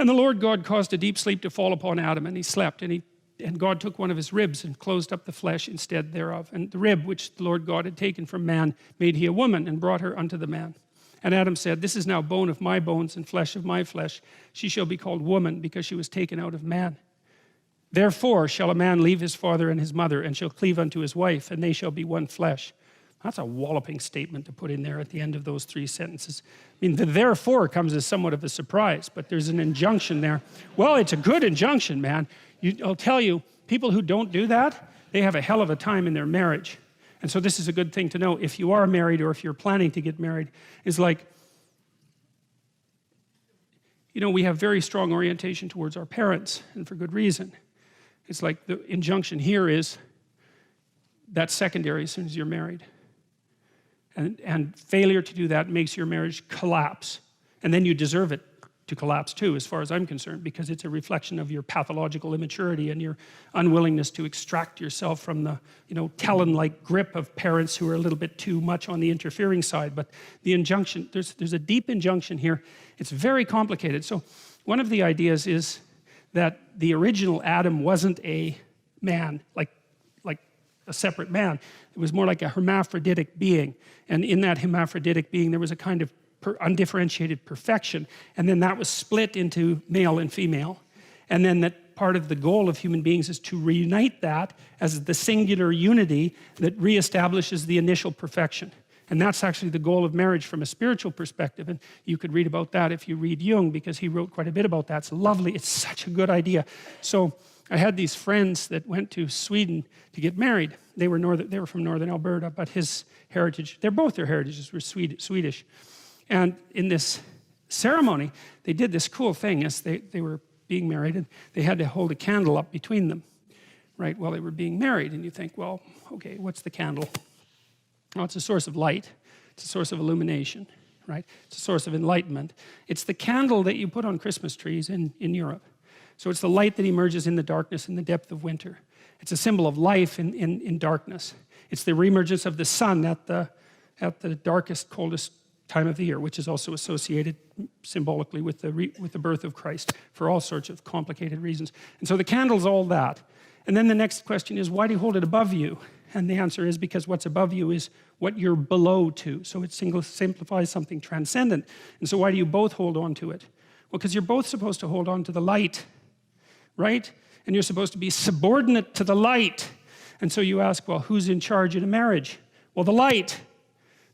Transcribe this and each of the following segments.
And the Lord God caused a deep sleep to fall upon Adam, and he slept, and God took one of his ribs and closed up the flesh instead thereof. And the rib which the Lord God had taken from man made he a woman, and brought her unto the man. And Adam said, this is now bone of my bones and flesh of my flesh. She shall be called woman, because she was taken out of man. Therefore shall a man leave his father and his mother, and shall cleave unto his wife, and they shall be one flesh. That's a walloping statement to put in there at the end of those 3 sentences. I mean, the therefore comes as somewhat of a surprise, but there's an injunction there. Well, it's a good injunction, man. I'll tell you, people who don't do that, they have a hell of a time in their marriage. And so this is a good thing to know. If you are married, or if you're planning to get married, is like, you know, we have very strong orientation towards our parents, and for good reason. It's like the injunction here is, that's secondary as soon as you're married. And failure to do that makes your marriage collapse. And then you deserve it to collapse too, as far as I'm concerned, because it's a reflection of your pathological immaturity and your unwillingness to extract yourself from the, you know, Talon-like grip of parents who are a little bit too much on the interfering side. But the injunction, there's a deep injunction here. It's very complicated. So one of the ideas is that the original Adam wasn't a man, like a separate man. It was more like a hermaphroditic being. And in that hermaphroditic being, there was a kind of undifferentiated perfection. And then that was split into male and female. And then that part of the goal of human beings is to reunite that as the singular unity that reestablishes the initial perfection. And that's actually the goal of marriage from a spiritual perspective. And you could read about that if you read Jung, because he wrote quite a bit about that. It's lovely. It's such a good idea. So I had these friends that went to Sweden to get married. They were from northern Alberta, but his heritage, both their heritages were Swedish. And in this ceremony, they did this cool thing as they were being married, and they had to hold a candle up between them, right, while they were being married. And you think, well, okay, what's the candle? Well, it's a source of light. It's a source of illumination, right? It's a source of enlightenment. It's the candle that you put on Christmas trees in Europe. So it's the light that emerges in the darkness in the depth of winter. It's a symbol of life in darkness. It's the reemergence of the sun at the darkest, coldest time of the year, which is also associated symbolically with the birth of Christ for all sorts of complicated reasons. And so the candle's all that. And then the next question is, why do you hold it above you? And the answer is because what's above you is what you're below to. So it simplifies something transcendent. And so why do you both hold on to it? Well, because you're both supposed to hold on to the light, right? And you're supposed to be subordinate to the light. And so you ask, well, who's in charge in a marriage? Well, the light.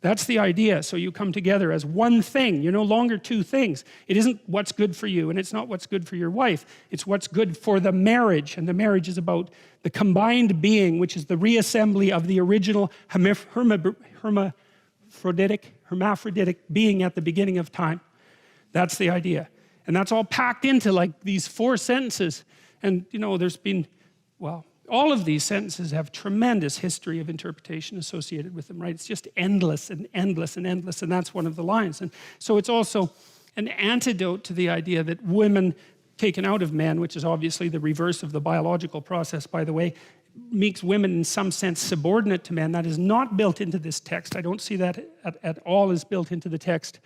That's the idea. So you come together as one thing. You're no longer two things. It isn't what's good for you, and it's not what's good for your wife. It's what's good for the marriage. And the marriage is about the combined being, which is the reassembly of the original hermaphroditic being at the beginning of time. That's the idea. And that's all packed into like these 4 sentences. And you know, there's been, well, all of these sentences have tremendous history of interpretation associated with them, right? It's just endless and endless and endless, and that's one of the lines. And so it's also an antidote to the idea that women taken out of men, which is obviously the reverse of the biological process, by the way, makes women in some sense subordinate to men. That is not built into this text. I don't see that at all as built into the text.